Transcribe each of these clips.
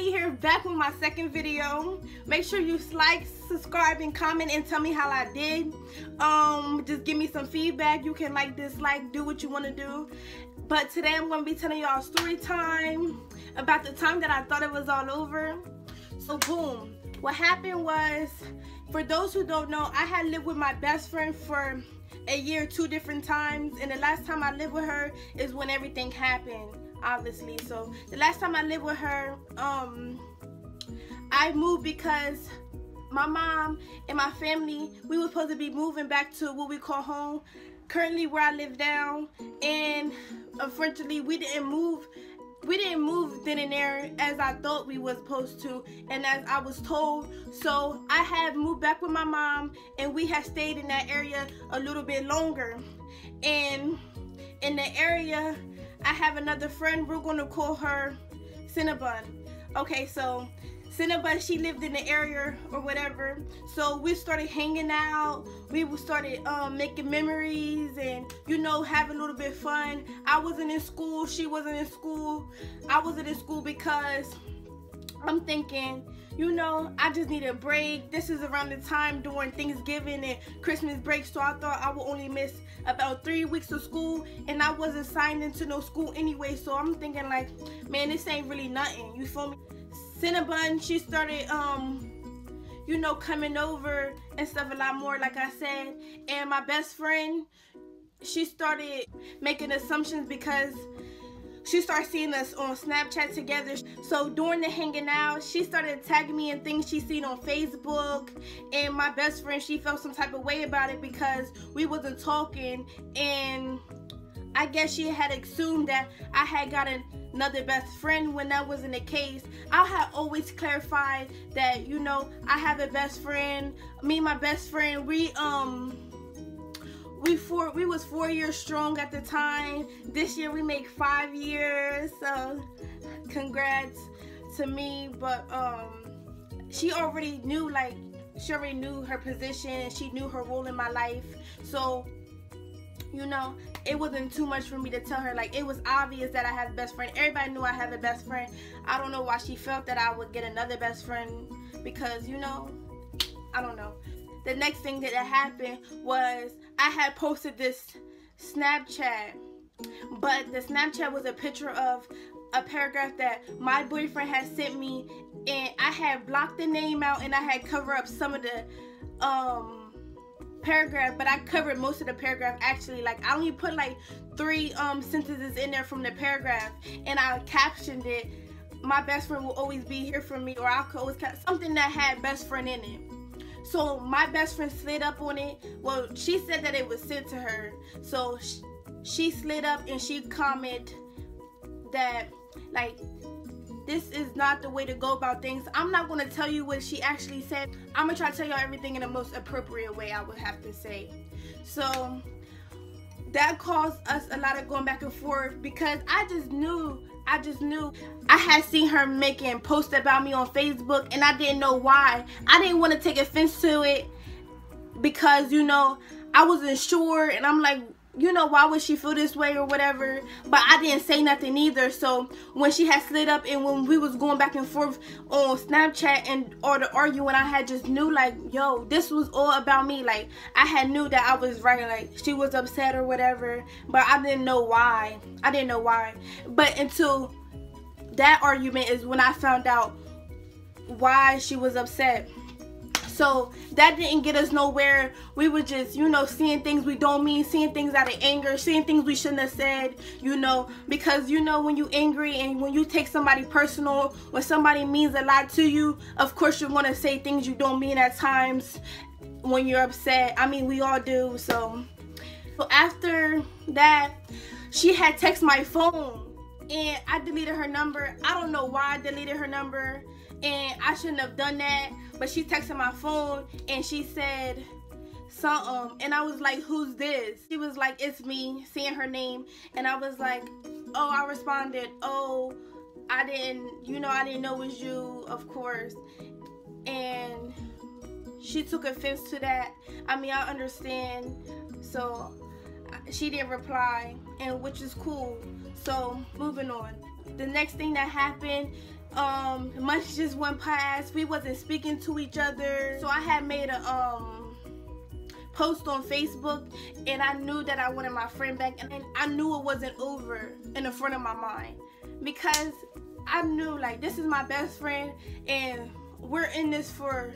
finally here back with my second video. Make sure you like, subscribe, and comment and tell me how I did. Just give me some feedback. You can like, dislike, do what you want to do. But today I'm going to be telling y'all a story time about the time that I thought it was all over. So boom, what happened was, for those who don't know, I had lived with my best friend for a year 2 different times, and the last time I lived with her is when everything happened, obviously. So the last time I lived with her, I moved because my mom and my family, we were supposed to be moving back to what we call home, currently where I live now, and unfortunately we didn't move then and there as I thought we were supposed to and as I was told. So I had moved back with my mom, and we had stayed in that area a little bit longer. And in the area, I have another friend. We're going to call her Cinnabon. Okay, so Cinnabon, she lived in the area or whatever. So we started hanging out. We started making memories and, you know, having a little bit of fun. I wasn't in school. She wasn't in school. I wasn't in school because I'm thinking, you know, I just need a break. This is around the time during Thanksgiving and Christmas break, so I thought I would only miss about 3 weeks of school, and I wasn't signed into no school anyway. So I'm thinking like, man, this ain't really nothing. You feel me? Cinnabon, she started, you know, coming over and stuff a lot more, like I said. And my best friend, she started making assumptions because she started seeing us on Snapchat together. So during the hanging out, she started tagging me in things she seen on Facebook. And my best friend, she felt some type of way about it because we wasn't talking. And I guess she had assumed that I had gotten another best friend when that wasn't the case. I had always clarified that, you know, I have a best friend. Me and my best friend, we was 4 years strong at the time. This year we make 5 years, so congrats to me. But she already knew, like, she already knew her position. She knew her role in my life. So, you know, it wasn't too much for me to tell her. Like, it was obvious that I have a best friend. Everybody knew I have a best friend. I don't know why she felt that I would get another best friend because, you know, I don't know. The next thing that happened was I had posted this Snapchat, but the Snapchat was a picture of a paragraph that my boyfriend had sent me, and I had blocked the name out and I had covered up some of the paragraph, but I covered most of the paragraph actually. Like, I only put like 3 sentences in there from the paragraph, and I captioned it, "My best friend will always be here for me," or I could always something that had best friend in it. So my best friend slid up on it. Well, she said that it was sent to her. So she slid up and she commented that, like, this is not the way to go about things. I'm not going to tell you what she actually said. I'm going to try to tell y'all everything in the most appropriate way, I would have to say. So that caused us a lot of going back and forth because I just knew. I had seen her making posts about me on Facebook, and I didn't know why. I didn't want to take offense to it because, you know, I wasn't sure, and I'm like, you know, why would she feel this way or whatever? But I didn't say nothing either. So when she had slid up and when we was going back and forth on Snapchat and or the arguing, I had just knew, like, yo, this was all about me. Like, I had knew that I was right. Like, she was upset or whatever, but I didn't know why. But until that argument is when I found out why she was upset. So that didn't get us nowhere. We were just, you know, seeing things we don't mean, seeing things out of anger, seeing things we shouldn't have said, you know, because, you know, when you angry and when you take somebody personal, when somebody means a lot to you, of course you're going to say things you don't mean at times when you're upset. I mean, we all do. So after that, she had texted my phone and I deleted her number. I don't know why I deleted her number, and I shouldn't have done that. But she texted my phone and she said something, and I was like, "Who's this?" She was like, "It's me," saying her name, and I was like, "Oh," I responded, "Oh, I didn't know it was you, of course." And she took offense to that. I mean, I understand. So she didn't reply, and which is cool. So moving on. The next thing that happened, Months just went past. We wasn't speaking to each other. So I had made a post on Facebook, and I knew that I wanted my friend back, and I knew it wasn't over in the front of my mind, because I knew, like, this is my best friend and we're in this for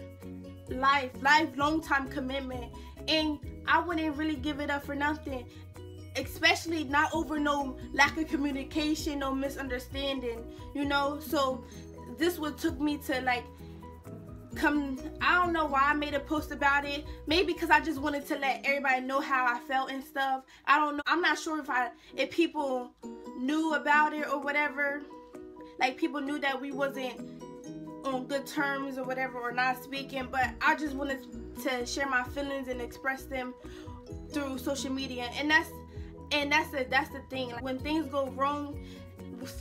lifelong time commitment, and I wouldn't really give it up for nothing, especially not over no lack of communication, no misunderstanding, you know. So this what took me to, like, I don't know why I made a post about it. Maybe because I just wanted to let everybody know how I felt and stuff. I don't know. I'm not sure if people knew about it or whatever. Like, people knew that we wasn't on good terms or whatever, or not speaking. But I just wanted to share my feelings and express them through social media. And that's the thing. Like, when things go wrong,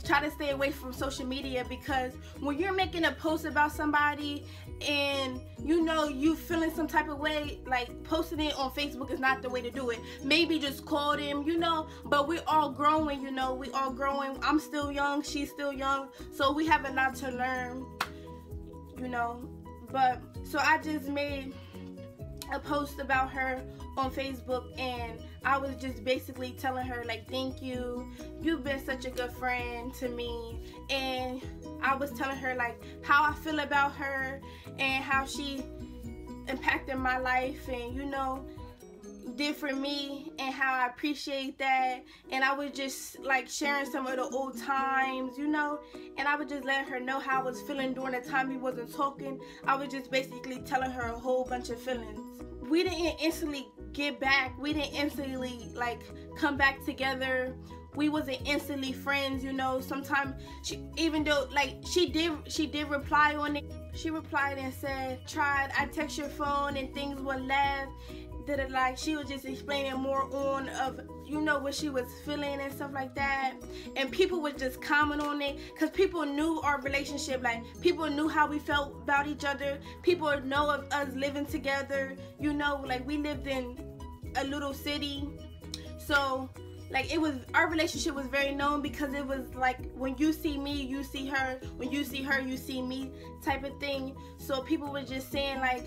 try to stay away from social media, because when you're making a post about somebody and you know you feeling some type of way, like, posting it on Facebook is not the way to do it. Maybe just call them, you know, but we're all growing, you know, we all growing. I'm still young, she's still young, so we have a lot to learn, you know. But so I just made a post about her on Facebook, and I was just basically telling her, like, thank you, you've been such a good friend to me. And I was telling her, like, how I feel about her and how she impacted my life and, you know, did for me, and how I appreciate that. And I was just, like, sharing some of the old times, you know, and I was just letting her know how I was feeling during the time we wasn't talking. I was just basically telling her a whole bunch of feelings. We didn't instantly get back. We didn't instantly, like, come back together. We wasn't instantly friends, you know. Sometimes even though, like, she did reply on it. She replied and said, I text your phone and things were left. Like, she was just explaining more on of, you know, what she was feeling and stuff like that. And people would just comment on it, because people knew our relationship. Like, people knew how we felt about each other. People know of us living together, you know. Like, we lived in a little city, so, like, our relationship was very known, because it was like, when you see me, you see her. When you see her, you see me, type of thing. So people were just saying, like,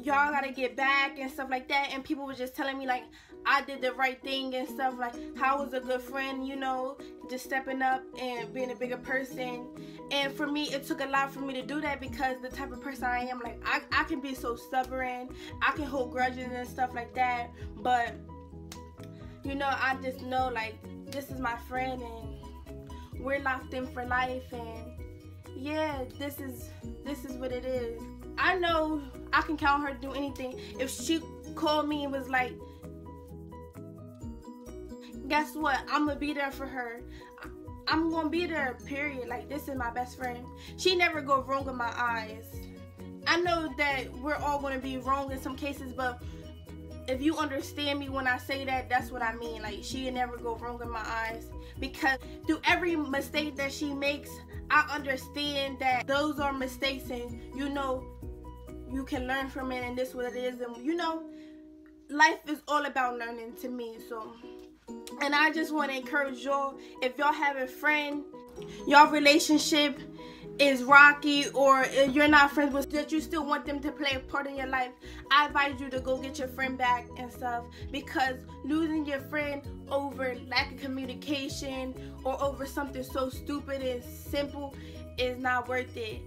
y'all gotta get back and stuff like that. And people were just telling me, like, I did the right thing and stuff, like how I was a good friend, you know, just stepping up and being a bigger person. And for me, it took a lot for me to do that, because the type of person I am, like, I can be so stubborn, I can hold grudges and stuff like that. But, you know, I just know, like, this is my friend and we're locked in for life, and yeah, this is what it is. I know I can count on her to do anything. If she called me and was like, guess what, I'm gonna be there for her, I'm gonna be there, period. Like, this is my best friend. She never go wrong in my eyes. I know that we're all gonna be wrong in some cases, but if you understand me when I say that, that's what I mean. Like, she never go wrong in my eyes, because through every mistake that she makes, I understand that those are mistakes, and, you know, you can learn from it, and this is what it is. And, you know, life is all about learning to me. So, and I just want to encourage y'all, if y'all have a friend, y'all relationship is rocky, or you're not friends with, that you still want them to play a part in your life, I advise you to go get your friend back and stuff, because losing your friend over lack of communication or over something so stupid and simple is not worth it.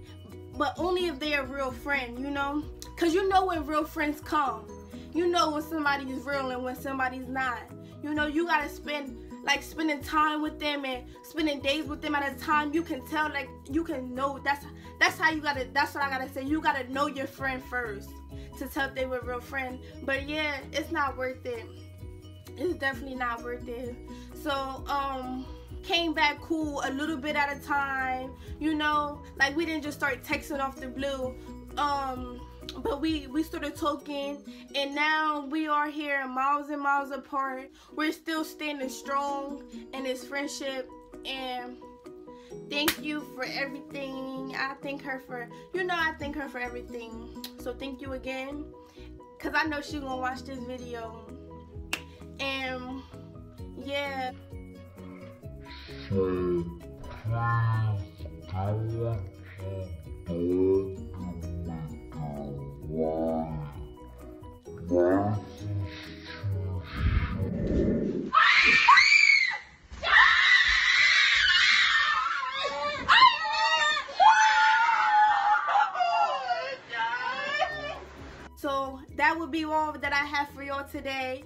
But only if they're a real friend, you know, because you know when real friends come, you know when somebody is real and when somebody's not. You know, you gotta spending time with them and spending days with them at a time. You can tell, like, you can know. That's how you gotta. That's what I gotta say. You gotta know your friend first to tell if they were a real friend. But yeah, it's not worth it. It's definitely not worth it. So came back cool a little bit at a time. You know, like, we didn't just start texting off the blue. But we started talking, and now we are here miles and miles apart. We're still standing strong in this friendship, and thank you for everything. I thank her for, you know, I thank her for everything. So thank you again, because I know she's gonna watch this video. And yeah. So that would be all that I have for y'all today.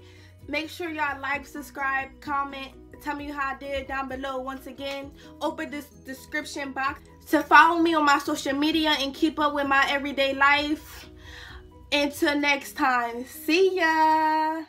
Make sure y'all like, subscribe, comment, tell me how I did down below. Once again, open this description box to follow me on my social media and keep up with my everyday life. Until next time, see ya.